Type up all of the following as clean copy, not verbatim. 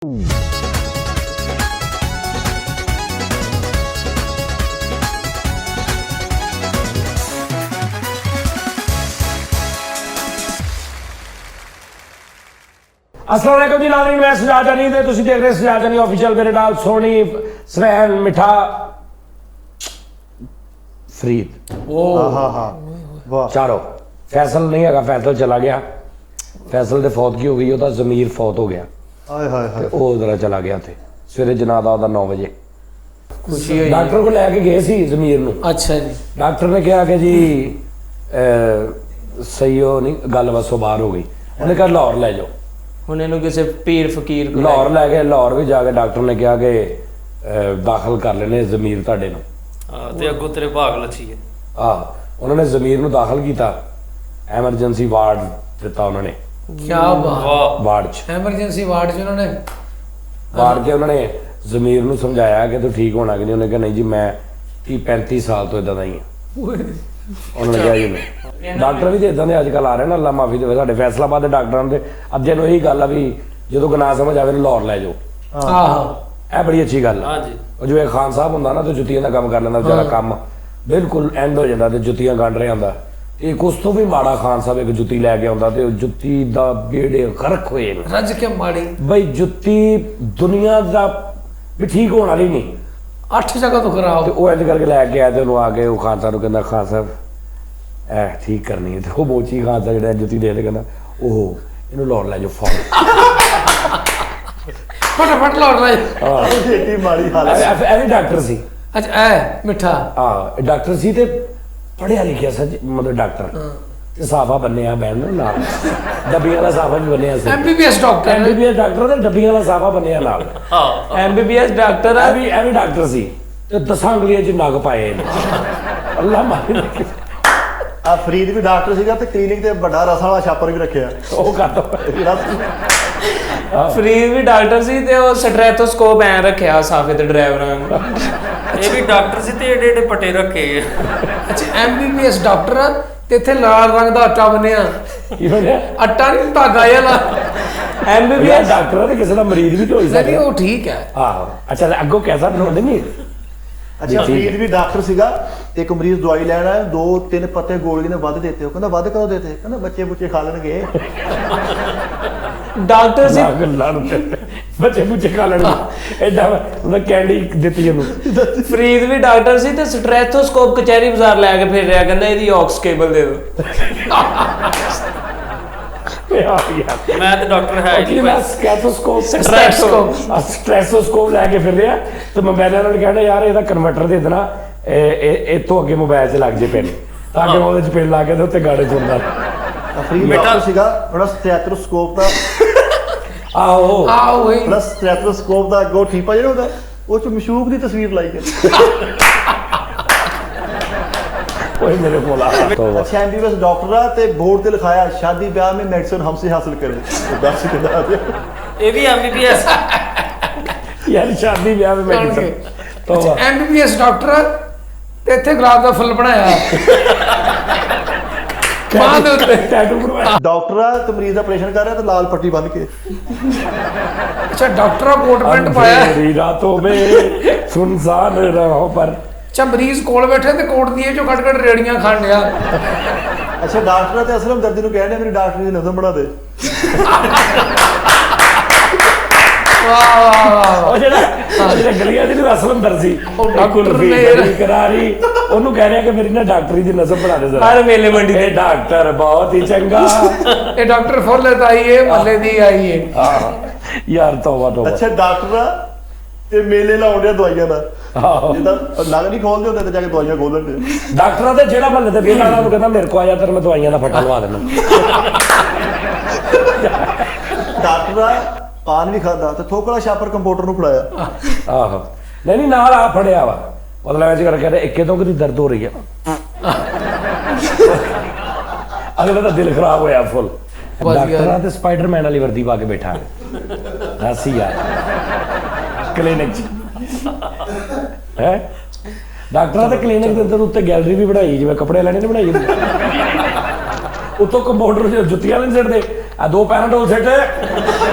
अस्सलाम वालेकुम जी नाज़रीन, मैं सजाद जानी ते तुसीं देख रहे सजाद जानी ऑफिशियल। मेरे नाल सोनी, सुनैन, मिठा, फरीद, चारों। फैसल नहीं है, फैसल चला गया। फैसल ते फौत की हो गई, ਉਹਦਾ ਜ਼ਮੀਰ फौत हो गया। ਉਹ जरा चला गया थे सवेरे जनादा ਉਹਦਾ 9 ਵਜੇ। खुशी हुई। डॉक्टर को लैके गए सी ਜ਼ਮੀਰ ਨੂੰ। अच्छा जी। डॉक्टर ने कहा कि जी सही हो नहीं, गल बस बाहर हो गई। उन्हें कहा लाहौर ले जाओ। ਹੁਣ ਇਹਨੂੰ ਕਿਸੇ ਪੀਰ ਫਕੀਰ ਕੋਲ ਲਾਹੌਰ ਲੈ ਗਏ। ਲਾਹੌਰ ਵੀ ਜਾ ਕੇ ਡਾਕਟਰ ਨੇ ਕਿਹਾ ਕਿ ਦਾਖਲ ਕਰ ਲੈਣੇ ਜ਼ਮੀਰ ਤੁਹਾਡੇ ਨੂੰ। ਤੇ ਅੱਗੋਂ ਤੇਰੇ ਭਾਗ ਲੱਛੀ ਹੈ। ਉਹਨਾਂ ਨੇ ਜ਼ਮੀਰ ਨੂੰ ਦਾਖਲ ਕੀਤਾ, ਐਮਰਜੈਂਸੀ ਵਾਰਡ ਦਿੱਤਾ ਉਹਨਾਂ ਨੇ। ਕੀ ਬਾਤ। ਵਾਰਡ 'ਚ ਐਮਰਜੈਂਸੀ ਵਾਰਡ 'ਚ ਉਹਨਾਂ ਨੇ ਵਾਰਡ ਕੇ ਉਹਨਾਂ ਨੇ ਜ਼ਮੀਰ ਨੂੰ ਸਮਝਾਇਆ ਕਿ ਤੂੰ ਠੀਕ ਹੋਣਾ ਕਿ ਨਹੀਂ। ਉਹਨੇ ਕਿਹਾ ਨਹੀਂ ਜੀ ਮੈਂ 30-35 ਸਾਲ ਤੋਂ ਇਦਾਂ ਦਾ ਹੀ ਹਾਂ। ਉਹਨਾਂ ਨੇ ਕਿਹਾ ਜੀ ਨਹੀਂ। ਡਾਕਟਰ ਵੀ ਤੇ ਇਦਾਂ ਦੇ ਅੱਜ ਕੱਲ੍ਹ ਆ ਰਹੇ ਨਾ, ਅੱਲਾ ਮਾਫੀ ਦੇਵੇ। ਸਾਡੇ ਫੈਸਲਾਬਾਦ ਦੇ ਡਾਕਟਰਾਂ ਦੇ ਅੱਧਿਆਂ ਨੂੰ ਇਹੀ ਗੱਲ ਆ ਵੀ ਜਦੋਂ ਗਨਾਹ ਸਮਝ ਆਵੇ ਨੂੰ ਲਾਹੌਰ ਲੈ ਜਾਓ। ਇਹ ਬੜੀ ਅੱਛੀ ਗੱਲ ਆ। ਉਹ ਜਿਵੇਂ ਖਾਨ ਸਾਹਿਬ ਹੁੰਦਾ ਨਾ ਤੇ ਜੁੱਤੀਆਂ ਦਾ ਕੰਮ ਕਰ ਲੈਂਦਾ ਵਿਚਾਰਾ, ਕੰਮ ਬਿਲਕੁਲ ਐਂਡ ਹੋ ਜਾਂਦਾ ਤੇ ਜੁੱਤੀਆਂ ਗੰਢ ਰਿਹਾ ਹੁੰਦਾ। ਇੱਕ ਉਸ ਤੋਂ ਵੀ ਮਾੜਾ ਖਾਨ ਸਾਹਿਬ ਇੱਕ ਜੁੱਤੀ ਲੈ ਕੇ ਆਉਂਦਾ ਤੇ ਉਹ ਜੁੱਤੀ ਦਾ ਬੇੜੇ ਗਰਕ ਹੋਏ ਨੇ। ਰੱਜ ਕੇ ਮਾੜੀ ਬਈ ਜੁੱਤੀ ਦੁਨੀਆ ਦਾ ਵੀ ਠੀਕ ਹੋਣ ਵਾਲੀ ਨਹੀਂ, 8 ਜਗ੍ਹਾ ਤੋਂ ਖਰਾਬ। ਤੇ ਉਹ ਇੰਜ ਕਰਕੇ ਲੈ ਕੇ ਆਇਆ ਤੇ ਉਹਨੂੰ ਆ ਕੇ ਉਹ ਖਾਨ ਸਾਹਿਬ ਨੂੰ ਕਹਿੰਦਾ ਖਾਨ ਸਾਹਿਬ ਐ ਠੀਕ ਕਰਨੀ ਹੈ। ਤੇ ਉਹ ਮੋਚੀ ਖਾਨ ਸਾਹਿਬ ਜਿਹੜਾ ਜੁੱਤੀ ਦੇ ਕਹਿੰਦਾ ਉਹ ਇਹਨੂੰ ਲਾਹੌਰ ਲੈ ਜਾਓ ਫਟਾਫਟ ਲਾਹੌਰ ਲੈ ਇਹ ਵੀ ਡਾਕਟਰ ਸੀ। ਅੱਛਾ ਐ ਮਿੱਠਾ ਇਹ ਡਾਕਟਰ ਸੀ ਤੇ ਪੜ੍ਹਿਆ ਲਿਖਿਆ ਸੱਚ, ਮਤਲਬ ਡਾਕਟਰ ਤੇ ਸਾਫਾ ਬੰਨਿਆ ਬੈਣ ਨਾਲ, ਡੱਬੀਆਂ ਦਾ ਸਾਫਾ ਵੀ ਬੰਨਿਆ ਸੀ। ਐਮਬੀਬੀਐਸ ਡਾਕਟਰ ਐਮਬੀਬੀਐਸ ਡਾਕਟਰ ਤੇ ਡੱਬੀਆਂ ਦਾ ਸਾਫਾ ਬੰਨਿਆ ਨਾਲ। ਐਮਬੀਬੀਐਸ ਡਾਕਟਰ ਆ ਵੀ। ਇਹ ਵੀ ਡਾਕਟਰ ਸੀ ਤੇ 10 ਉਂਗਲੀਆਂ 'ਚ ਨਗ ਪਾਏ ਨੇ। ਅੱਲਾ ਮਾਰੇ। ਆ ਫਰੀਦ ਵੀ ਡਾਕਟਰ ਸੀਗਾ ਤੇ ਕਲੀਨਿਕ ਤੇ ਵੱਡਾ ਰਸ ਵਾਲਾ ਛਾਪਰ ਵੀ ਰੱਖਿਆ। ਉਹ ਕਰ ਫਰੀਦ ਵੀ ਡਾਕਟਰ ਸੀ ਤੇ ਉਹ ਸਟ੍ਰੈਥੋਸਕੋਪ ਐ ਰੱਖਿਆ ਸਾਫੇ ਤੇ ਡਰਾਈਵਰਾਂ ਨੂੰ। ਇਹ ਵੀ ਡਾਕਟਰ ਸੀ ਤੇ ਏਡੇ ਏਡੇ ਪੱਟੇ ਰੱਖੇ। ਅੱਛਾ ਐਮਬੀਬੀਐਸ ਡਾਕਟਰ ਤੇ ਇੱਥੇ ਲਾਲ ਰੰਗ ਦਾ ਆਟਾ ਬਣਿਆ। ਕੀ ਬਣਿਆ? ਆਟਾ ਨਹੀਂ, ਧਾਗਾ ਵਾਲਾ। ਐਮਬੀਬੀਐਸ ਡਾਕਟਰ ਤੇ ਕਿਸੇ ਦਾ ਮਰੀਜ਼ ਵੀ ਹੋਈ ਨਹੀਂ ਉਹ ਠੀਕ ਹੈ। ਆਹੋ ਅੱਛਾ ਅੱਗੋਂ ਕੈਸਾ ਬਣਾਉਂਦੇ ਨਹੀਂ। ਅੱਛਾ ਫਰੀਦ ਵੀ ਡਾਕਟਰ ਸੀਗਾ। ਇੱਕ ਮਰੀਜ਼ ਦਵਾਈ ਲੈਣ ਆਇਆ, 2-3 ਪੱਤੇ ਗੋਲੀ ਨੇ ਵੱਧ ਦਿੱਤੇ। ਉਹ ਕਹਿੰਦਾ ਵੱਧ ਕਦੋਂ ਦਿੱਤੇ? ਕਹਿੰਦਾ ਬੱਚੇ ਬੁੱਚੇ ਖਾ ਲੈਣਗੇ। ਡਾਕਟਰ ਸੀ ਬੱਚੇ ਬੁੱਚੇ ਖਾ ਲੈਣਗੇ, ਐਡਾ ਉਹਦਾ ਕੈਂਡੀ ਦਿੱਤੀ ਉਹਨੂੰ। ਫਰੀਦ ਵੀ ਡਾਕਟਰ ਸੀ ਤੇ ਸਟ੍ਰੈਥੋਸਕੋਪ ਕਚਹਿਰੀ ਬਾਜ਼ਾਰ ਲੈ ਕੇ ਫਿਰ ਰਿਹਾ, ਕਹਿੰਦਾ ਇਹਦੀ ਔਕਸ ਕੇਬਲ ਦੇ ਦਿਓ। ਮੈਂ ਤੇ ਡਾਕਟਰ ਹੈ ਜੀ ਬਸ। ਸਟ੍ਰੈਥੋਸਕੋਪ ਲੈ ਕੇ ਫਿਰ ਰਿਹਾ ਤੇ ਮੋਬਾਈਲ ਨਾਲ ਕਹਿੰਦਾ ਯਾਰ ਇਹਦਾ ਕਨਵਰਟਰ ਦੇ ਦੇਣਾ, ਇਹ ਤੋਂ ਅੱਗੇ ਮੋਬਾਈਲ 'ਚ ਲੱਗ ਜੇ ਪਿੰਨ, ਤਾਂ ਕਿ ਉਹਦੇ 'ਚ ਪਿੰਨ ਲਾ ਕੇ ਤੇ ਉੱਤੇ ਗਾਣੇ ਸੁਣਦਾ। ਫਰੀਦ ਡਾਕਟਰ ਸੀਗਾ, ਬੜਾ ਸਟੈਥੋਸਕੋਪ ਦਾ ਆਹੋ ਪਲੱਸ ਸਟੈਥੋਸਕੋਪ ਦਾ ਅੱਗੋਂ ਠੀਪਾ ਜਿਹੜਾ ਉਹਦਾ ਉਹ 'ਚ ਮਸ਼ੂਕ ਦੀ ਤਸਵੀਰ ਲਾਈ ਗਈ। वही मेरे को अच्छा एमबीबीएस डॉक्टर है ते बोर्ड ते लिखाया शादी ब्याह में मेडिसिन हमसे हासिल करें। दस ये भी एमबीबीएस यार शादी ब्याह में मेडिसिन तो एमबीबीएस डॉक्टर ते इत्थे गुलाब दा फुੱਲ बनाया। मां दे उत्ते टैटू बनवाया। डॉक्टर है ते मरीज दा ऑपरेशन कर रहा है ते लाल पट्टी बंद के। अच्छा डॉक्टर कोट पैंट पाया। रातों में सुनसान राहों पर। अच्छा मरीज कोल बैठे ते कोट दिए चो कट रेड़ियां खान दिया। अच्छा डॉक्टर ते असलम दर्दी नु कहने मेरी डॉक्टर दी नज़म बना दे। वाह वाह वाह ਉਹ ਜਿਹੜਾ ਗਲੀਆਂ ਦੇ ਨੂੰ ਅਸਲਮ ਦਰਜੀ ਡਾਕਟਰ ਨੇ ਕਰਾਰੀ ਉਹਨੂੰ ਕਹਿ ਰਿਹਾ ਕਿ ਮੇਰੀ ਨਾ ਡਾਕਟਰੀ ਦੀ ਨਜ਼ਮ ਬਣਾ ਦੇ ਜ਼ਰਾ। ਹਰ ਮੇਲੇ ਮੰਡੀ ਇਹ ਡਾਕਟਰ ਬਹੁਤ ਹੀ ਚੰਗਾ। ਇਹ ਡਾਕਟਰ ਫੁੱਲ ਤਾਂ ਆਈਏ ਮੱਲੇ ਦੀ ਆਈਏ। ਯਾਰ ਤੋਬਾ ਤੋਬਾ। ਅੱਛਾ ਡਾਕਟਰ ਤੇ ਮੇਲੇ ਲਾਉਂਦੇ ਦਵਾਈਆਂ ਦਾ ਜਿੱਦਾਂ ਨਗ ਨਹੀਂ ਖੋਲਦੇ ਹੁੰਦੇ ਤੇ ਜਾ ਕੇ ਦਵਾਈਆਂ ਖੋਲ ਲੈਂਦੇ। ਡਾਕਟਰਾਂ ਦੇ ਜਿਹੜਾ ਮਹੱਲੇ ਤੇ ਵੇਲਾ ਉਹਨੂੰ ਕਹਿੰਦਾ ਮੇਰੇ ਕੋਲ ਆ ਜਾ ਤੇਰੇ ਮੈਂ ਦਵਾਈਆਂ ਦਾ ਫੱਟਾ ਲਵਾ ਦੇਣਾ। ਡਾਕਟਰ ਪਾਨ ਵੀ ਖਾਦਾ ਤੇ ਥੋਕੜਾ ਛਾਪਰ ਕੰਪਿਊਟਰ ਨੂੰ ਫੜਾਇਆ। ਆਹੋ ਨਹੀਂ ਨਾਲ ਆ ਫੜਿਆ ਵਾ, ਮਤਲਬ ਐਂ ਕਰ ਕਹਿੰਦੇ ਇੱਕੇ ਤੋਂ ਕਿਹਦੀ ਦਰਦ ਹੋ ਰਹੀ ਆ। ਅਗਲੇ ਦਾ ਦਿਲ ਖਰਾਬ ਹੋਇਆ ਫੁੱਲ। ਡਾਕਟਰਾਂ ਤੇ ਸਪਾਈਡਰਮੈਨ ਵਾਲੀ ਵਰਦੀ ਪਾ ਕੇ ਬੈਠਾ ਦੱਸ ਯਾਰ ਕਲੀਨਿਕ 'ਚ ਹੈ। ਡਾਕਟਰਾਂ ਦੇ ਕਲੀਨਿਕ ਦੇ ਅੰਦਰ ਉੱਤੇ ਗੈਲਰੀ ਵੀ ਬਣਾਈ ਜਿਵੇਂ ਕੱਪੜੇ ਲੈਣੇ ਨੇ ਬਣਾਈ। ਉੱਤੋਂ ਕੰਪਿਊਟਰ ਜੁੱਤੀਆਂ ਨਹੀਂ ਸਿੱਟਦੇ, ਆ 2 ਪੈਰਾਡੋਲ ਸਿੱਟ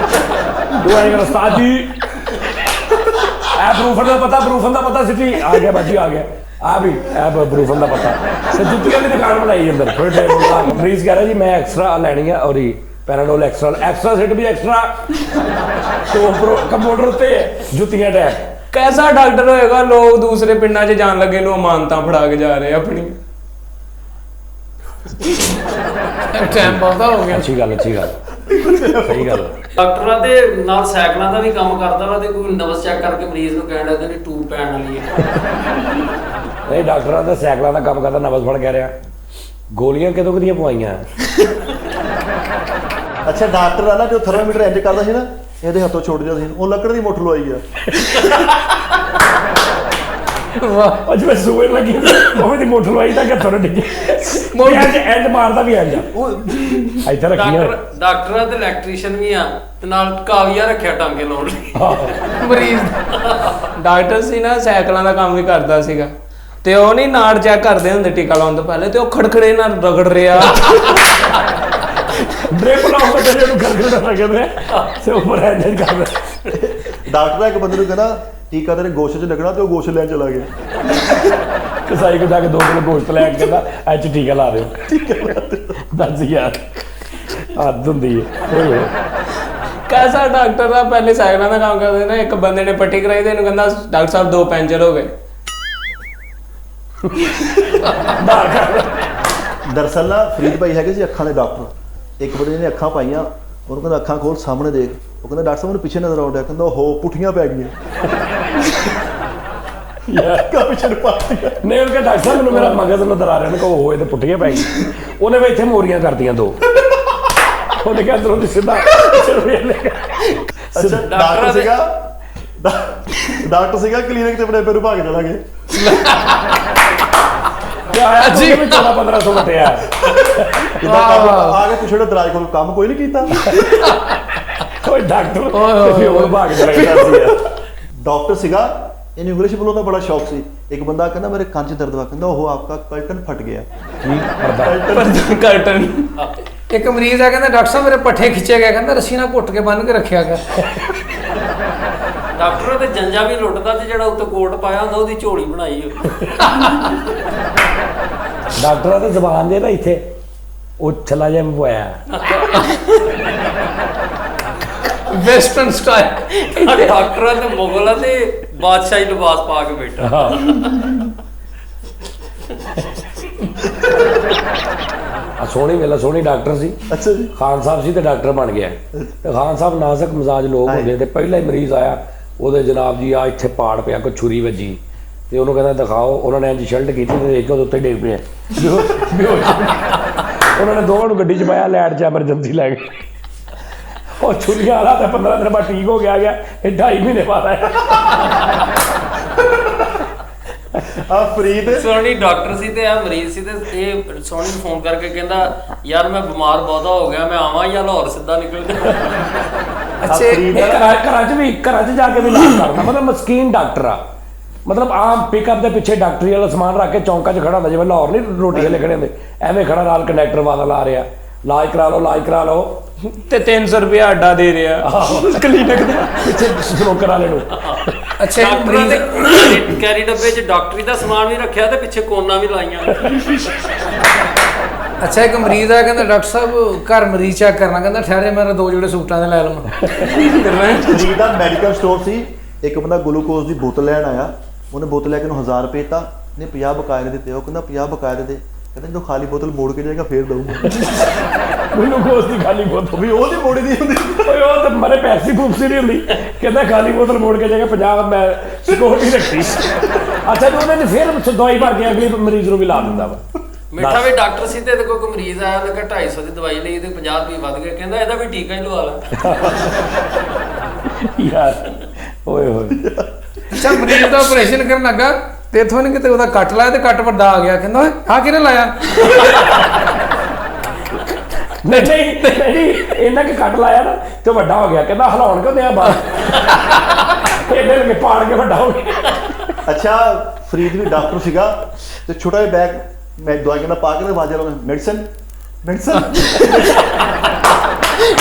ਤੂੰ ਆਏਗਾ ਉਸਤਾਦ ਜੀ ਐ ਬਰੂਫਨ ਦਾ ਪਤਾ ਸਿੱਟੀ ਆ ਗਿਆ ਬਾਜੀ ਆ ਗਿਆ ਆ ਵੀ ਐ ਬਰੂਫਨ ਦਾ ਪਤਾ ਤੇ ਜੁੱਤੀਆਂ ਦੀ ਦੁਕਾਨ ਬਣਾਈ ਅੰਦਰ ਥੋੜੇ ਟਾਈਮ ਬਾਅਦ ਮਰੀਜ਼ ਕਹਿ ਰਿਹਾ ਜੀ ਮੈਂ ਐਕਸਟਰਾ ਲੈਣੀ ਆ ਔਰ ਇਹ ਪੈਰਾਡੋਲ ਐਕਸਟਰਾ ਸਿੱਟ ਵੀ ਐਕਸਟਰਾ ਤੋਂ ਕੰਪਿਊਟਰ ਉੱਤੇ ਜੁੱਤੀਆਂ ਟੈਪ कैसा डॉक्टर होएगा लोग दूसरे पिंडा च जान लगे नु अमानता फड़ा के जा रहे अपनी ਟਾਈਮ ਬਹੁਤਾ ਹੋ ਗਿਆ। ਅੱਛੀ ਗੱਲ ਸਹੀ ਗੱਲ ਡਾਕਟਰਾਂ ਦੇ ਨਾਲ ਸਾਈਕਲਾਂ ਦਾ ਵੀ ਕੰਮ ਕਰਦਾ ਵਾ ਤੇ ਕੋਈ ਨਵਸ ਚੈੱਕ ਕਰਕੇ ਮਰੀਜ਼ ਨੂੰ ਕਹਿਣ ਲੱਗਾ ਕਿ ਟੂਬ ਪੈਣ ਵਾਲੀ ਹੈ। ਨਹੀਂ ਡਾਕਟਰਾਂ ਦਾ ਸਾਈਕਲਾਂ ਦਾ ਕੰਮ ਕਰਦਾ ਨਵਜ਼ ਫੜ ਕਹਿ ਰਿਹਾ ਗੋਲੀਆਂ ਕਿਦੋਂ ਕਦੀਆਂ ਪਵਾਈਆਂ ਅੱਛਾ ਡਾਕਟਰ ਆ ਨਾ ਜੋ ਥਰਮੋਮੀਟਰ ਇੰਜ ਕਰਦਾ ਸੀ ਨਾ ਇਹਦੇ ਹੱਥੋਂ ਛੁੱਟ ਜਾਂਦਾ ਸੀ ਉਹ ਲੱਕੜ ਦੀ ਮੁੱਠ ਲਵਾਈ ਆ ਵਾਹ ਅੱਜ ਮੈਂ ਸੂਏ ਲੱਗੀ ਉਹ ਦੀ ਮੋਟਰ ਲਵਾਈ ਤਾਂ ਕਿੱਥੋਂ ਡਿੱਗੀ ਇੰਜ ਮਾਰਦਾ ਵੀ ਇੰਜ ਇੱਥੇ ਰੱਖੀਆਂ ਡਾਕਟਰਾਂ ਤੇ ਇਲੈਕਟ੍ਰੀਸ਼ੀਅਨ ਵੀ ਆ ਤੇ ਨਾਲ ਕਾਵੀਆ ਰੱਖਿਆ ਟਾਂਗੇ ਲਾਉਣ ਲਈ। ਮਰੀਜ਼ ਡਾਕਟਰ ਸੀ ਨਾ ਸਾਈਕਲਾਂ ਦਾ ਕੰਮ ਵੀ ਕਰਦਾ ਸੀਗਾ ਤੇ ਉਹ ਨਹੀਂ ਨਾੜ ਚੈੱਕ ਕਰਦੇ ਹੁੰਦੇ ਟੀਕਾ ਲਾਉਣ ਤੋਂ ਪਹਿਲੇ ਤੇ ਉਹ ਖੜਖੜੇ ਨਾਲ ਰਗੜ ਰਿਹਾ ਡ੍ਰਿਪ ਲਾਉਣ ਤੋਂ ਪਹਿਲੇ ਉਹਨੂੰ ਗਰਗਰ ਨਾ ਲੱਗਦੇ ਸੇ ਉੱਪਰ ਇੰਜ ਕਰਦਾ ਡਾਕਟਰ ਇੱਕ ਬੰਦੇ ਨੂੰ ਕਹਿੰਦਾ ਟੀਕਾ ਤੇਰੇ ਗੋਸ਼ੇ 'ਚ ਲੱਗਣਾ ਤੇ ਉਹ ਗੋਸ਼ੇ ਲੈਣ ਚਲਾ ਗਿਆ ਕਸਾਈ ਕੋ ਜਾ ਕੇ 2 ਕਿਲੋ ਗੋਸ਼ਤ ਲੈ ਕੇ ਕਹਿੰਦਾ ਅੱਜ ਟੀਕਾ ਲਾ ਦਿਓ ਦੱਸ ਯਾਰ ਹੱਦ ਹੁੰਦੀ ਹੈ कैसा डॉक्टर था पहले साइकिलों का काम करते ना एक बंदे ने पट्टी कराई थी कहना डॉक्टर साहब 2 पंचर हो गए ਦਰਅਸਲ ਨਾ ਫਰੀਦ ਭਾਈ ਹੈਗੇ ਸੀ ਅੱਖਾਂ ਦੇ ਡਾਕਟਰ ਇੱਕ ਬੰਦੇ ਨੇ ਅੱਖਾਂ ਪਾਈਆਂ ਉਹਨੂੰ ਕਹਿੰਦਾ ਅੱਖਾਂ ਖੋਲ ਸਾਹਮਣੇ ਦੇਖ ਉਹ ਕਹਿੰਦਾ ਡਾਕਟਰ ਸਾਹਿਬ ਮੈਨੂੰ ਪਿੱਛੇ ਨਜ਼ਰ ਆਉਂਦਾ ਕਹਿੰਦਾ ਹੋ ਪੁੱਠੀਆਂ ਪੈ ਗਈਆਂ ਯਾਰ ਕਾ ਪਿੱਛੇ ਪਾਤੀਆਂ ਨਹੀਂ ਉਹ ਕਹਿੰਦਾ ਡਾਕਟਰ ਸਾਹਿਬ ਮੈਨੂੰ ਮੇਰਾ ਮਗਜ਼ ਨਜ਼ਰ ਆ ਰਿਹਾ ਨੇ ਕੋ ਹੋਏ ਤੇ ਪੁੱਟੀਆਂ ਪੈ ਗਈ ਉਹਨੇ ਵੀ ਇੱਥੇ ਮੋਰੀਆਂ ਕਰਦੀਆਂ 2 ਉਹਨੇ ਕਿਹਾ ਅੰਦਰੋਂ ਦੀ ਸਿੱਧਾ ਅੱਛਾ ਡਾਕਟਰ ਸੀਗਾ ਕਲੀਨਿਕ ਤੇ ਆਪਣੇ ਪੈਰੂ ਭਾਗ ਚਲਾ ਗਏ ਜੀ 14-1500 ਘਟਿਆ ਆ ਕੇ ਪੁੱਛੋ ਦਰਾਜ ਕੋਲ ਕੰਮ ਕੋਈ ਨਹੀਂ ਕੀਤਾ ਕੋਈ ਡਾਕਟਰ ਹੋਰ ਭਾਗ ਚਲਾ ਗਿਆ ਸੀ ਡਾਕਟਰ ਸੀਗਾ ਇਹਨੂੰ ਇੰਗਲਿਸ਼ ਬੋਲਣ ਦਾ ਬੜਾ ਸ਼ੌਕ ਸੀ ਇੱਕ ਬੰਦਾ ਕਹਿੰਦਾ ਮੇਰੇ ਕੰਨ 'ਚ ਦਰਦ ਵਾ ਕਹਿੰਦਾ ਉਹ ਆਪਕਾ ਕਰਟਨ ਫਟ ਗਿਆ कर्टन ਇੱਕ ਮਰੀਜ਼ ਆ ਕਹਿੰਦਾ ਡਾਕਟਰ ਸਾਹਿਬ ਮੇਰੇ ਪੱਠੇ ਖਿੱਚੇ ਗਏ ਕਹਿੰਦਾ ਰੱਸੀ ਨਾਲ ਘੁੱਟ ਕੇ ਬੰਨ ਕੇ ਰੱਖਿਆ ਗਿਆ। ਡਾਕਟਰ ਤੇ ਜੰਜਾ ਵੀ ਲੁੱਟਦਾ ਤੇ ਜਿਹੜਾ ਉੱਤੇ ਕੋਟ ਪਾਇਆ ਹੁੰਦਾ ਉਹਦੀ ਝੋਲੀ ਬਣਾਈ ਡਾਕਟਰਾਂ ਤੇ ਜ਼ਬਾਨ ਦੇ ਨਾ ਇੱਥੇ ਉਹ ਛੱਲਾ ਜਿਹਾ ਪਵਾਇਆ ਵੈਸਟਰਨ ਸਟਾਈਲ ਡਾਕਟਰਾਂ ਤੇ ਮੁਗਲਾਂ ਤੇ ਬਾਦਸ਼ਾਹੀ ਲਿਬਾਸ ਪਾ ਕੇ ਬੈਠਾ। ਸੋਹਣੀ ਵੇਲਾ ਸੋਹਣੀ ਡਾਕਟਰ ਸੀ ਅੱਛਾ ਜੀ ਖਾਨ ਸਾਹਿਬ ਸੀ ਤੇ ਡਾਕਟਰ ਬਣ ਗਿਆ ਤੇ ਖਾਨ ਸਾਹਿਬ ਨਾਜ਼ੁਕ ਮਿਜ਼ਾਜ ਲੋਕ ਹੁੰਦੇ ਤੇ ਪਹਿਲਾ ਹੀ ਮਰੀਜ਼ ਆਇਆ ਉਹਦੇ ਜਨਾਬ ਜੀ ਆ ਇੱਥੇ ਪਾੜ ਪਿਆ ਕੋਈ ਛੁਰੀ ਵੱਜੀ ਤੇ ਉਹਨੂੰ ਕਹਿੰਦਾ ਦਿਖਾਓ ਉਹਨਾਂ ਨੇ ਇੰਜ ਸ਼ਲਟ ਕੀਤੀ ਤੇ ਦੇਖ ਕੇ ਉਹਦੇ ਉੱਤੇ ਡਿੱਗ ਪਿਆ ਉਹਨਾਂ ਨੇ ਦੋਵਾਂ ਨੂੰ ਗੱਡੀ 'ਚ ਪਾਇਆ ਲੈਟ 'ਚ ਐਮਰਜੈਂਸੀ ਲੈ ਗਏ ਉਹ ਛੁਰੀਆਂ ਵਾਲਾ ਤਾਂ 15 ਦਿਨ ਬਾਅਦ ਠੀਕ ਹੋ ਗਿਆ ਇਹ 2.5 ਮਹੀਨੇ ਬਾਅਦ ਆਇਆ ਆ ਫਰੀਦ ਸੋਹਣੀ ਡਾਕਟਰ ਸੀ ਤੇ ਆ ਮਰੀਜ਼ ਸੀ ਤੇ ਇਹ ਸੋਹਣੀ ਨੂੰ ਫੋਨ ਕਰਕੇ ਕਹਿੰਦਾ ਯਾਰ ਮੈਂ ਬਿਮਾਰ ਬਹੁਤਾ ਹੋ ਗਿਆ ਮੈਂ ਆਵਾਂ ਜਾਂ ਲਾਹੌਰ ਸਿੱਧਾ ਨਿਕਲ ਜਾ। ਘਰਾਂ 'ਚ ਜਾ ਕੇ ਵੀ ਇਲਾਜ ਕਰਦਾ ਮਤਲਬ ਮਸਕੀਨ ਡਾਕਟਰ ਆ ਮਤਲਬ ਆਮ ਪਿਕਅਪ ਦੇ ਪਿੱਛੇ ਡਾਕਟਰੀ ਵਾਲਾ ਸਮਾਨ ਰੱਖ ਕੇ ਚੌਂਕਾਂ 'ਚ ਖੜਾ ਹੁੰਦਾ ਜਿਵੇਂ ਲਾਹੌਰ ਨਹੀਂ ਰੋਟੀ ਵਾਲੇ ਖੜੇ ਹੁੰਦੇ ਐਵੇਂ ਖੜਾ ਨਾਲ ਕੰਡਕਟਰ ਵਾਲਾ ਲਾ ਰਿਹਾ ਇਲਾਜ ਕਰਾ ਲਓ ਤੇ 300 ਰੁਪਏ ਅੱਡਾ ਦੇ ਰਿਹਾ ਕਲੀਨਿਕ ਦਾ ਪਿੱਛੇ ਸਨੋਕਰ ਵਾਲੇ ਨੂੰ ਅੱਛਾ ਡਾਕਟਰਾਂ ਦੇ ਮਰੀਜ਼ ਕੈਰੀ ਡੱਬੇ 'ਚ ਡਾਕਟਰੀ ਦਾ ਸਮਾਨ ਵੀ ਰੱਖਿਆ ਤੇ ਪਿੱਛੇ ਕੋਨਾ ਵੀ ਲਾਈਆਂ। ਅੱਛਾ ਇੱਕ ਮਰੀਜ਼ ਆ ਕਹਿੰਦਾ ਡਾਕਟਰ ਸਾਹਿਬ ਘਰ ਮਰੀਜ਼ ਚੈੱਕ ਕਰਨਾ ਕਹਿੰਦਾ ਠਹਿਰੇ ਮੈਂ 2 ਜੋੜੇ ਸੂਟਾਂ ਦੇ ਲੈ ਲਵਾਂ। ਫਰੀਦ ਦਾ ਮੈਡੀਕਲ ਸਟੋਰ ਸੀ ਇੱਕ ਬੰਦਾ ਗਲੂਕੋਜ਼ ਦੀ ਬੋਤਲ ਲੈਣ ਆਇਆ ਉਹਨੇ ਬੋਤਲ ਲੈ ਕੇ ਉਹਨੂੰ 1000 ਰੁਪਏ ਦਿੱਤਾ ਨੇ 50 ਬਕਾਇਦੇ ਦਿੱਤੇ ਉਹ ਕਹਿੰਦਾ 50 ਬਕਾਇਦੇ ਦੇ ਕਹਿੰਦਾ ਜਦੋਂ ਖਾਲੀ ਬੋਤਲ ਮੋੜ ਕੇ ਜਾਏਗਾ ਫੇਰ ਦਊਂਗਾ ਗਲੂਕੋਜ਼ ਦੀ ਖਾਲੀ ਬੋਤਲ ਵੀ ਉਹਦੀ ਮੋੜੀ ਦੀ ਹੁੰਦੀ ਓਏ ਉਹ ਤਾਂ ਮਰੇ ਪੈਪਸੀ ਪੂਪਸੀ ਨਹੀਂ ਹੁੰਦੀ ਕਹਿੰਦਾ ਖਾਲੀ ਬੋਤਲ ਮੋੜ ਕੇ ਜਾਏਗਾ 50 ਮੈਂ ਸਿਕਿਉਰਿਟੀ ਰੱਖੀ ਅੱਛਾ ਤੇ ਉਹਨੇ ਫਿਰ ਦਵਾਈ ਭਰ ਕੇ ਅਗਲੇ ਮਰੀਜ਼ ਨੂੰ ਵੀ ਲਾ ਦਿੰਦਾ ਵਾ ਮਿੱਠਾ ਵੀ ਡਾਕਟਰ ਸੀ ਤੇ ਕੋਈ ਮਰੀਜ਼ ਆਇਆ ਉਹਨੇ 250 ਦੀ ਦਵਾਈ ਲਈ ਤੇ 50 ਰੁਪਏ ਵੱਧ ਗਏ ਕਹਿੰਦਾ ਇਹਦਾ ਵੀ ਟੀਕਾ ਹੀ ਲਵਾ ਲਾ ਯਾਰ ਓਏ ਹੋਏ ਅੱਛਾ ਮਰੀਜ਼ ਦਾ ਆਪਰੇਸ਼ਨ ਕਰਨ ਲੱਗਾ ਤੇ ਇਥੋਂ ਨੇ ਕਿਤੇ ਉਹਦਾ ਕੱਟ ਲਾਇਆ ਤੇ ਕੱਟ ਵੱਡਾ ਆ ਗਿਆ ਕਹਿੰਦਾ ਓਏ ਆਹ ਕਿਹਨੇ ਲਾਇਆ ਨਹੀਂ ਇਹਨਾਂ ਕੇ ਕੱਟ ਲਾਇਆ ਨਾ ਤੇ ਵੱਡਾ ਹੋ ਗਿਆ ਕਹਿੰਦਾ ਹਲਾਉਣ ਕਿਉਂ ਦਿਆ ਬਾਹਰ ਇਹਦੇ ਲਗੇ ਪਾੜ ਕੇ ਵੱਡਾ ਹੋ ਗਿਆ। ਅੱਛਾ ਫਰੀਦ ਵੀ ਡਾਕਟਰ ਸੀਗਾ ਤੇ ਛੋਟਾ ਜਿਹਾ ਬੈਗ ਮੈਂ ਦਵਾਈ ਕਹਿੰਦਾ ਪਾ ਕੇ ਵਾਜਾ ਲਾਉਣਾ ਮੈਡੀਸਨ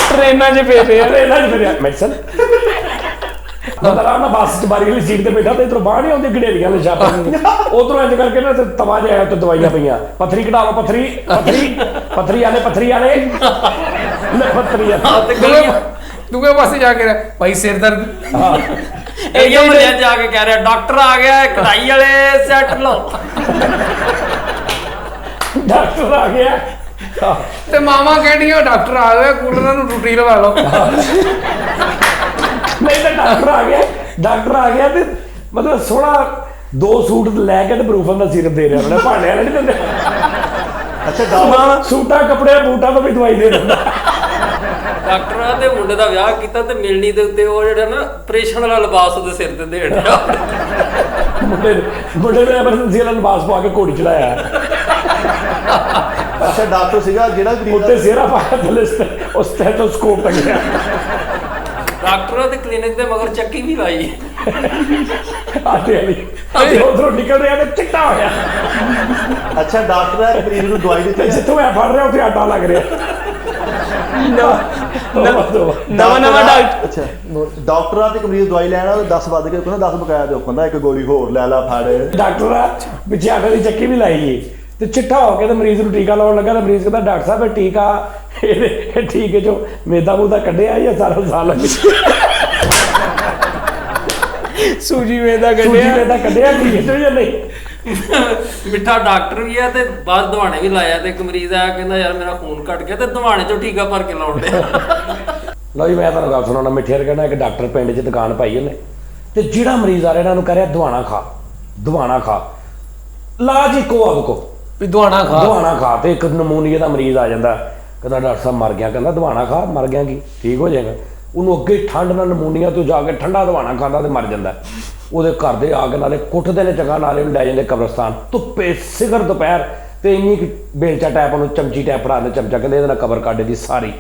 ਟ੍ਰੇਨਾਂ 'ਚ ਫੇਰ ਰਿਹਾ ਮੈਡੀਸਨ ਬੰਦਾ ਆਰਾਮ ਨਾਲ ਬੱਸ 'ਚ ਬਾਰੀ ਵਾਲੀ ਸੀਟ ਤੇ ਬੈਠਾ ਤੇ ਇਧਰੋਂ ਬਾਹਰ ਨਹੀਂ ਆਉਂਦੀ ਗੜੇਲੀਆਂ ਨੇ ਛਾਪਾਂ ਉਧਰੋਂ ਇੰਜ ਕਰਕੇ ਨਾ ਤੇ ਤਵਾ ਜਿਹਾ ਤੇ ਦਵਾਈਆਂ ਪਈਆਂ ਪੱਥਰੀ ਕਢਾ ਲਓ ਪੱਥਰੀ ਪੱਥਰੀ ਵਾਲੇ ਲੈ ਪੱਥਰੀ ਵਾਲੇ ਤੇ ਕਈ ਦੂਗੇ ਪਾਸੇ ਜਾ ਕੇ ਰਹਿ ਭਾਈ ਸਿਰ ਦਰਦ ਇਹ ਮੁੰਡਿਆਂ ਜਾ ਕੇ ਕਹਿ ਰਿਹਾ ਡਾਕਟਰ ਆ ਗਿਆ ਕਢਾਈ ਵਾਲੇ ਸੈੱਟ ਲਓ ਡਾਕਟਰ ਆ ਗਿਆ ਤੇ ਮਾਮਾ ਕਹਿੰਦੀਆਂ ਡਾਕਟਰ ਆ ਗਿਆ ਕੂਲਰਾਂ ਨੂੰ ਟੁੱਟੀ ਲਵਾ ਲਓ ਨਹੀਂ ਤਾਂ ਡਾਕਟਰ ਆ ਗਿਆ ਤੇ ਮਤਲਬ ਸੋਹਣਾ 2 ਸੂਟ ਲੈ ਕੇ ਤੇ ਬਰੂਫਨ ਦਾ ਸਿਰਪ ਦੇ ਰਿਹਾ ਉਹਨੇ ਭਾਂਡੇ ਵਾਲੇ ਨਹੀਂ ਦਿੰਦੇ ਅੱਛਾ ਡਾਕਟਰ ਸੂਟਾਂ ਕੱਪੜੇ ਬੂਟਾਂ ਤੋਂ ਵੀ ਦਵਾਈ ਦੇ ਦਿੰਦਾ ਡਾਕਟਰਾਂ ਦੇ ਮੁੰਡੇ ਦਾ ਵਿਆਹ ਕੀਤਾ ਤੇ ਮਿਲਣੀ ਦੇ ਉੱਤੇ ਉਹ ਜਿਹੜਾ ਨਾ ਆਪਰੇਸ਼ਨ ਵਾਲਾ ਲਿਬਾਸ ਉਹਦੇ ਸਿਰ ਤੇ ਦੇਣ ਡਿਆ। ਮੁੰਡੇ ਨੇ ਐਮਰਜੈਂਸੀ ਵਾਲਾ ਲਿਬਾਸ ਪਾ ਕੇ ਘੋੜੀ ਚੜਾਇਆ ਅੱਛਾ ਡਾਕਟਰ ਸੀਗਾ ਜਿਹੜਾ ਗਰੀਬ ਉੱਤੇ ਸਿਹਰਾ ਪਾਇਆ ਥੱਲੇ ਉਸ ਸਟੈਥੋਸਕੋਪ ਟੰਗਿਆ ਡਾਕਟਰਾਂ ਦੇ ਕਲੀਨਿਕ ਦੇ ਮਗਰ ਚੱਕੀ ਵੀ ਲਾਈ ਆਟੇ ਵਾਲੀ ਉਧਰੋਂ ਨਿਕਲ ਰਿਹਾ ਤੇ ਚਿੱਟਾ ਹੋਇਆ ਅੱਛਾ ਡਾਕਟਰ ਹੈ ਗਰੀਬ ਨੂੰ ਦਵਾਈ ਦਿੱਤੀ ਹੈ। ਜਿੱਥੋਂ ਮੈਂ ਫੜ ਰਿਹਾ ਉੱਥੇ ਆਟਾ ਲੱਗ ਰਿਹਾ ਨਵਾਂ ਡਾਕਟਰ ਅੱਛਾ ਡਾਕਟਰਾਂ ਤੇ ਮਰੀਜ਼ ਦਵਾਈ ਲੈਣਾ 10 ਵੱਧ ਕੇ ਕਹਿੰਦਾ 10 ਬਕਾਇਆ ਦਿਓ ਕਹਿੰਦਾ ਇੱਕ ਗੋਲੀ ਹੋਰ ਲੈ ਲਾ ਫੜ ਡਾਕਟਰ ਆ ਪਿੱਛੇ ਆਟੇ ਦੀ ਚੱਕੀ ਵੀ ਲਾਈ ਏ ਤੇ ਚਿੱਟਾ ਹੋ ਕੇ ਤੇ ਮਰੀਜ਼ ਨੂੰ ਟੀਕਾ ਲਾਉਣ ਲੱਗਾ ਤੇ ਮਰੀਜ਼ ਕਹਿੰਦਾ ਡਾਕਟਰ ਸਾਹਿਬ ਇਹ ਟੀਕਾ ਇਹ ਟੀਕੇ ਚੋਂ ਮੇਦਾ ਮੂਦਾ ਕੱਢਿਆ ਜਾਂ ਸਾਰਾ ਸਾਲ ਸੂਜੀ ਵੇਦਾ ਸੂਜੀ ਕੱਢਿਆ ਮੇਦਾ ਕੱਢਿਆ ਟੀਕੇ ਚੋਂ ਜਾਂ ਨਹੀਂ ਮਿੱਠਾ ਡਾਕਟਰ ਵੀ ਆ ਤੇ ਬਾਅਦ ਦਵਾਣੇ ਵੀ ਲਾਇਆ ਤੇ ਇੱਕ ਮਰੀਜ਼ ਆਇਆ ਕਹਿੰਦਾ ਯਾਰ ਮੇਰਾ ਖੂਨ ਘਟ ਗਿਆ ਤੇ ਦਵਾਣੇ ਚੋਂ ਟੀਕਾ ਭਰ ਕੇ ਲਾਉਣ ਡਿਆ ਲਓ ਜੀ ਮੈਂ ਤੁਹਾਨੂੰ ਗੱਲ ਸੁਣਾਉਣਾ ਮਿੱਠੇ ਕਹਿੰਦਾ ਇੱਕ ਡਾਕਟਰ ਪਿੰਡ 'ਚ ਦੁਕਾਨ ਪਾਈ ਉਹਨੇ ਤੇ ਜਿਹੜਾ ਮਰੀਜ਼ ਆ ਰਿਹਾ ਇਹਨਾਂ ਨੂੰ ਕਹਿ ਰਿਹਾ ਦਵਾਣਾ ਖਾ ਇਲਾਜ ਇੱਕੋ ਆ ਕੋ ਵੀ ਦਵਾਣਾ ਖਾ ਤੇ ਇੱਕ ਨਮੂਨੀਏ ਦਾ ਮਰੀਜ਼ ਆ ਜਾਂਦਾ ਕਹਿੰਦਾ ਡਾਕਟਰ ਸਾਹਿਬ ਮਰ ਗਿਆ ਕਹਿੰਦਾ ਦਵਾਣਾ ਖਾ ਮਰ ਗਿਆ ਕੀ ਠੀਕ ਹੋ ਜਾਏਗਾ ਉਹਨੂੰ ਅੱਗੇ ਠੰਡ ਨਾਲ ਨਮੂਨੀਆ ਤੋਂ ਜਾ ਕੇ ਠੰਡਾ ਦਵਾਣਾ ਖਾਂਦਾ ਤੇ ਮਰ ਜਾਂਦਾ ਉਹਦੇ ਘਰ ਦੇ ਆ ਕੇ ਨਾਲੇ ਕੁੱਟਦੇ ਨੇ ਚੰਗਾ ਨਾਲੇ ਉਹਨੂੰ ਲੈ ਜਾਂਦੇ ਕਬਰਸਤਾਨ ਧੁੱਪੇ ਸਿਖਰ ਦੁਪਹਿਰ ਤੇ ਇੰਨੀ ਕੁ ਬੇਲਚਾ ਟੈਪ ਉਹਨੂੰ ਚਮਚੀ ਟੈਪ ਫੜਾ ਦੇ ਚਮਚਾ ਕਹਿੰਦੇ ਇਹਦੇ ਨਾਲ ਕਬਰ ਕੱਢ ਦੀ ਸਾਰੀ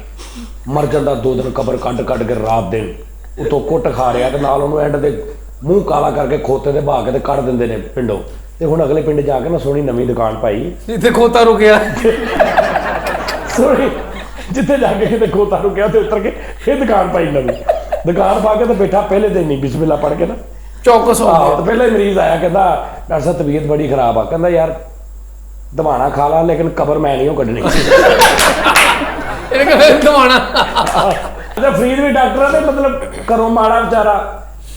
ਮਰ ਜਾਂਦਾ 2 ਦਿਨ ਕਬਰ ਕੱਢ ਕੇ ਰਾਤ ਦਿਨ ਉਤੋਂ ਕੁੱਟ ਖਾ ਰਿਹਾ ਤੇ ਨਾਲ ਉਹਨੂੰ ਐਂਡ ਦੇ ਮੂੰਹ ਕਾਲਾ ਕਰਕੇ ਖੋਤੇ ਦੇ ਬਹਾ ਕੇ ਤੇ ਕੱਢ ਦਿੰਦੇ ਨੇ ਪਿੰਡੋਂ ਤੇ ਹੁਣ ਅਗਲੇ ਪਿੰਡ ਜਾ ਕੇ ਨਾ ਸੋਹਣੀ ਨਵੀਂ ਦੁਕਾਨ ਪਾਈ ਜਿੱਥੇ ਖੋਤਾ ਰੁਕਿਆ ਸੋਹਣੀ ਜਿੱਥੇ ਜਾ ਕੇ ਕਿਤੇ ਖੋਤਾ ਰੁਕਿਆ ਤੇ ਉਤਰ ਕੇ ਫਿਰ ਦੁਕਾਨ ਪਾਈ ਨਵੀਂ ਦੁਕਾਨ ਪਾ ਕੇ ਤੇ ਬੈਠਾ ਪਹਿਲੇ ਦਿਨ ਨਹੀਂ ਬਿਸਮਿਲ੍ਲਾ ਪੜ ਕੇ ਨਾ ਚੌਕਸ ਹੋ ਤੇ ਪਹਿਲਾਂ ਹੀ ਮਰੀਜ਼ ਆਇਆ ਕਹਿੰਦਾ ਡਾਕਟਰ ਸਾਹਿਬ ਤਬੀਅਤ ਬੜੀ ਖਰਾਬ ਆ ਕਹਿੰਦਾ ਯਾਰ ਦਵਾਣਾ ਖਾ ਲਾ ਲੇਕਿਨ ਕਬਰ ਮੈਂ ਨਹੀਂ ਉਹ ਕੱਢਣੀ ਇਹ ਕਹਿੰਦਾ ਦਵਾਣਾ ਤੇ ਫਰੀਦ ਵੀ ਡਾਕਟਰ ਆ ਤੇ ਮਤਲਬ ਘਰੋਂ ਮਾੜਾ ਵਿਚਾਰਾ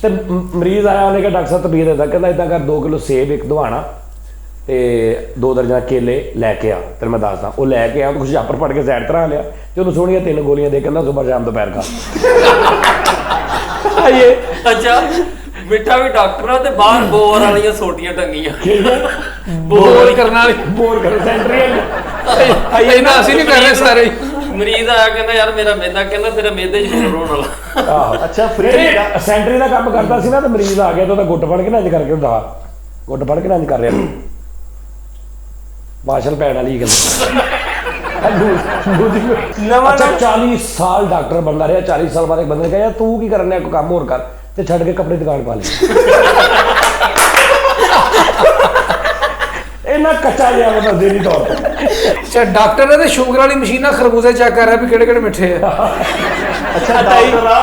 ਤੇ ਮਰੀਜ਼ ਆਇਆ ਉਹਨੇ ਕਿਹਾ ਡਾਕਟਰ ਸਾਹਿਬ ਤਬੀਅਤ ਏਦਾਂ ਕਹਿੰਦਾ ਇਦਾਂ ਕਰ 2 ਕਿਲੋ ਸੇਬ ਇੱਕ ਦਵਾਣਾ ਤੇ 2 ਦਰਜਨ ਕੇਲੇ ਲੈ ਕੇ ਆ ਤੈਨੂੰ ਮੈਂ ਦੱਸਦਾ ਉਹ ਲੈ ਕੇ ਆ ਕੁਝ ਜਾਪਰ ਪੜ ਕੇ ਸਾਈਡ ਤਰ੍ਹਾਂ ਲਿਆ ਤੇ ਉਹਨੂੰ ਸੋਹਣੀਆਂ 3 ਗੋਲੀਆਂ ਦੇ ਕਹਿੰਦਾ ਸੁਬਹ ਸ਼ਾਮ ਦੁਪਹਿਰ ਖਾ ਆਏ ਅੱਛਾ ਮਿੱਠਾ ਵੀ ਡਾਕਟਰ ਆ ਤੇ ਬਾਹਰ ਬੋਰ ਵਾਲੀਆਂ ਸੋਟੀਆਂ ਟੰਗੀਆਂ ਬੋਲ ਕਰਨ ਵਾਲੀ ਬੋਰ ਕਰ ਸੈਂਟਰੀ ਇਹਨਾਂ ਅਸੀਂ ਨਹੀਂ ਕਰ ਰਹੇ ਸਾਰੇ ਮਰੀਜ਼ ਆਇਆ ਕਹਿੰਦਾ ਯਾਰ ਮੇਰਾ ਮੇਦਾ ਕਹਿੰਦਾ ਤੇਰਾ ਮੇਦੇ 'ਚ ਬੋਰ ਹੋਣ ਵਾਲਾ ਆਹੋ ਅੱਛਾ ਫ੍ਰੀ ਸੈਂਟਰੀ ਦਾ ਕੰਮ ਕਰਦਾ ਸੀ ਨਾ ਤੇ ਮਰੀਜ਼ ਆ ਗਿਆ ਤੇ ਉਹਦਾ ਗੁੱਟ ਫੜ ਕੇ ਨਾ ਇੰਜ ਕਰਕੇ ਹੁੰਦਾ ਗੁੱਟ ਫੜ ਕੇ ਨਾ ਇੰਜ ਕਰ ਰਿਹਾ ਵਾਸ਼ਲ ਪੈਣ ਵਾਲੀ ਗੱਲ ਅੱਛਾ 40 ਸਾਲ ਡਾਕਟਰ ਬੰਦਾ ਰਿਹਾ 40 ਸਾਲ ਬਾਅਦ ਇੱਕ ਬੰਦੇ ਨੇ ਕਿਹਾ ਯਾਰ ਤੂੰ ਕੀ ਕਰਨ ਡਿਆ ਕੋਈ ਕੰਮ ਹੋਰ ਕਰ ਤੇ ਛੱਡ ਕੇ ਕੱਪੜੇ ਦੁਕਾਨ ਪਾ ਲਈ ਇਹਨਾਂ ਕੱਚਾ ਜਿਹਾ ਮਤਲਬ ਦੇਰੀ ਤੌਰ ਤੇ ਅੱਛਾ ਡਾਕਟਰ ਨੇ ਤੇ ਸ਼ੂਗਰ ਵਾਲੀ ਮਸ਼ੀਨਾਂ ਖਰਬੂਜ਼ੇ ਚੈੱਕ ਕਰ ਰਿਹਾ ਵੀ ਕਿਹੜੇ ਕਿਹੜੇ ਮਿੱਠੇ ਆ ਅੱਛਾ ਡਾਕਟਰ ਆ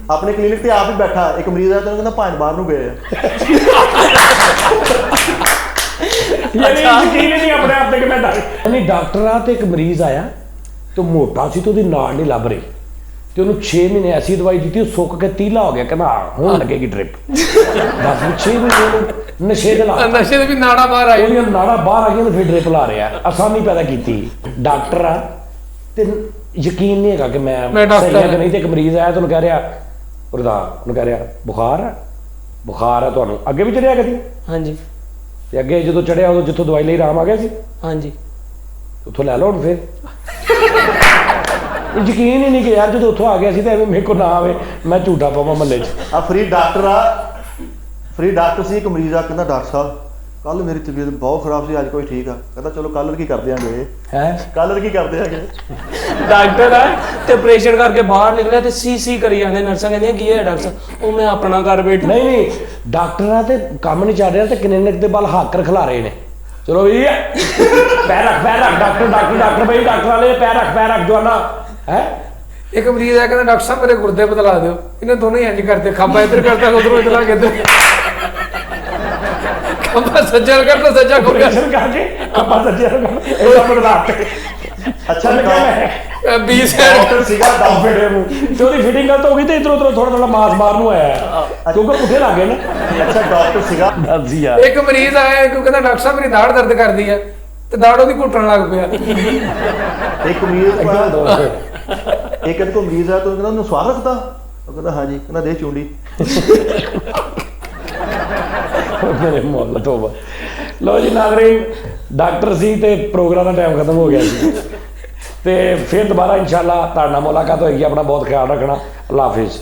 ਆਪਣੇ ਕਲੀਨਿਕ ਤੇ ਆਪ ਹੀ ਬੈਠਾ ਇੱਕ ਮਰੀਜ਼ ਆ ਤੈਨੂੰ ਕਹਿੰਦਾ 5 ਬਾਹਰ ਨੂੰ ਗਏ ਆ ਯਾਨੀ ਯਕੀਨ ਨਹੀਂ ਆਪਣੇ ਆਪ ਤੇ ਕਿ ਮੈਂ ਨਹੀਂ ਡਾਕਟਰ ਆ ਤੇ ਇੱਕ ਮਰੀਜ਼ ਆਇਆ ਤੇ ਮੋਟਾ ਸੀ ਤੇ ਉਹਦੀ ਨਾੜ ਨਹੀਂ ਲੱਭ ਰਹੀ ਤੇ ਉਹਨੂੰ 6 ਮਹੀਨੇ ਐਸੀ ਦਵਾਈ ਦਿੱਤੀ ਉਹ ਸੁੱਕ ਕੇ ਤੀਲਾ ਹੋ ਗਿਆ ਕਹਿੰਦਾ ਹੁਣ ਲੱਗੇਗੀ ਡ੍ਰਿਪ ਬਸ 6 ਮਹੀਨੇ ਨਸ਼ੇ ਦੇ ਲਾ ਨਸ਼ੇ ਦੇ ਵੀ ਨਾੜਾ ਬਾਹਰ ਆਈ ਉਹਦੀਆਂ ਨਾੜਾਂ ਬਾਹਰ ਆ ਗਈਆਂ ਤੇ ਫਿਰ ਡ੍ਰਿਪ ਲਾ ਰਿਹਾ ਆਸਾਨੀ ਪੈਦਾ ਕੀਤੀ ਡਾਕਟਰ ਆ ਤੇ ਯਕੀਨ ਨਹੀਂ ਹੈਗਾ ਕਿ ਮੈਂ ਡਾਕਟਰ ਸਹੀ ਹੈ ਕਿ ਨਹੀਂ ਤੇ ਇੱਕ ਮਰੀਜ਼ ਆਇਆ ਤੇ ਉਹਨੂੰ ਕਹਿ ਰਿਹਾ ਉਹਨੂੰ ਕਹਿ ਰਿਹਾ ਬੁਖਾਰ ਹੈ ਤੁਹਾਨੂੰ ਅੱਗੇ ਵੀ ਚੜਿਆ ਕਦੀ ਹਾਂਜੀ ਤੇ ਅੱਗੇ ਜਦੋਂ ਚੜਿਆ ਉਦੋਂ ਜਿੱਥੋਂ ਦਵਾਈ ਲਈ ਆਰਾਮ ਆ ਗਿਆ ਸੀ ਹਾਂਜੀ ਉੱਥੋਂ ਲੈ ਲਓ ਹੁਣ ਫਿਰ ਯਕੀਨ ਹੀ ਨਹੀਂ ਕਿ ਯਾਰ ਜਦੋਂ ਉੱਥੋਂ ਆ ਗਿਆ ਸੀ ਤਾਂ ਐਵੇਂ ਮੇਰੇ ਕੋਲ ਨਾ ਆਵੇ ਮੈਂ ਝੂਠਾ ਪਾਵਾਂ ਮਹੱਲੇ 'ਚ ਆ ਫ੍ਰੀ ਡਾਕਟਰ ਸੀ ਇੱਕ ਮਰੀਜ਼ ਆ ਕਹਿੰਦਾ ਡਾਕਟਰ ਸਾਹਿਬ ਕੱਲ ਮੇਰੀ ਤਬੀਅਤ ਬਹੁਤ ਖਰਾਬ ਸੀ ਅੱਜ ਕੋਈ ਠੀਕ ਆ ਕਹਿੰਦਾ ਚਲੋ ਕੱਲ੍ਹ ਕੀ ਕਰਦੇ ਆਂਗੇ ਕੱਲ੍ਹ ਕੀ ਕਰਦੇ ਆਂਗੇ ਡਾਕਟਰ ਆ ਤੇ ਆਪਰੇਸ਼ਨ ਕਰਕੇ ਬਾਹਰ ਨਿਕਲਿਆ ਤੇ ਸੀ ਕਰੀ ਜਾਂਦੇ ਨਰਸਾਂ ਕਹਿੰਦੀਆਂ ਕੀ ਹੈ ਡਾਕਟਰ ਸਾਹਿਬ ਉਹ ਮੈਂ ਆਪਣਾ ਘਰ ਬੈਠਾ ਨਹੀਂ ਡਾਕਟਰ ਆ ਤੇ ਕੰਮ ਨਹੀਂ ਚੱਲ ਰਿਹਾ ਤੇ ਕਲੀਨਿਕ ਦੇ ਵੱਲ ਹਾਕਰ ਖਿਲਾ ਰਹੇ ਨੇ ਚਲੋ ਵੀ ਪੈਰ ਰੱਖ ਡਾਕਟਰ ਬਈ ਡਾਕਟਰ ਵਾਲੇ ਪੈਰ ਰੱਖ ਜਵਾਨਾ ਹੈ ਇੱਕ ਮਰੀਜ਼ ਆ ਕਹਿੰਦਾ ਡਾਕਟਰ ਸਾਹਿਬ ਮੇਰੇ ਗੁਰਦੇ ਬਦਲਾ ਦਿਓ, ਇਹਨੇ ਦੋਨੋਂ ਹੀ ਇੰਜ ਕਰਦੇ, ਖੱਬਾ ਇੱਧਰ ਕਰਦਾ ਉਧਰੋਂ ਇੱਧਰ ਲਾ ਕੇ ਇੱਧਰ, ਖੱਬਾ ਸੱਜਾ ਕਰਦਾ ਸੱਜਾ ਖੋਲਿਆ ਆਪਰੇਸ਼ਨ ਕਰਕੇ ਆਪਾਂ ਸੱਜਿਆ ਇਹਦਾ ਬਦਲਾ ਕੇ ਅੱਛਾ ਬੀ ਸਾਈਡ ਡਾਕਟਰ ਸੀਗਾ ਡਾਕਟਰ ਫੇੜੇ ਨੂੰ ਤੇ ਉਹਦੀ ਫਿਟਿੰਗ ਗਲਤ ਹੋ ਗਈ ਤੇ ਇਧਰੋਂ ਉਧਰੋਂ ਥੋੜਾ ਥੋੜਾ ਮਾਸ ਬਾਹਰ ਨੂੰ ਆਇਆ ਕਿਉਂਕਿ ਪੁੱਠੇ ਲੱਗੇ ਨਾ। ਅੱਛਾ ਡਾਕਟਰ ਸੀਗਾ ਦੱਸੀ ਯਾਰ ਇੱਕ ਮਰੀਜ਼ ਆਇਆ ਕਿਉਂ ਕਹਿੰਦਾ ਡਾਕਟਰ ਸਾਹਿਬ ਮੇਰੀ ਦਾੜ ਦਰਦ ਕਰਦੀ ਆ, ਤੇ ਦਾੜ ਉਹਦੀ ਘੁੱਟਣ ਲੱਗ ਪਿਆ। ਇੱਕ ਮਰੀਜ਼ ਇੱਕ ਇਹਦੇ ਕੋਲ ਮਰੀਜ਼ ਆ ਤਾਂ ਕਹਿੰਦਾ ਉਹਨੂੰ ਸਵਾਦ ਰੱਖਦਾ, ਉਹ ਕਹਿੰਦਾ ਹਾਂਜੀ, ਕਹਿੰਦਾ ਦੇ ਚੁੰਡੀ। ਮੇਰੇ ਮੁੱਲ ਤੋਬਾ। ਲੋ ਜੀ ਨਾਜ਼ਰੀਨ, ਡਾਕਟਰ ਸੀ ਤੇ ਪ੍ਰੋਗਰਾਮ ਦਾ ਟਾਈਮ ਖਤਮ ਹੋ ਗਿਆ ਸੀ ਤੇ ਫਿਰ ਦੁਬਾਰਾ ਇਨਸ਼ਾਅੱਲਾ ਤੁਹਾਡੇ ਨਾਲ ਮੁਲਾਕਾਤ ਹੋਏਗੀ। ਆਪਣਾ ਬਹੁਤ ਖਿਆਲ ਰੱਖਣਾ। ਅੱਲਾ ਹਾਫਿਜ਼।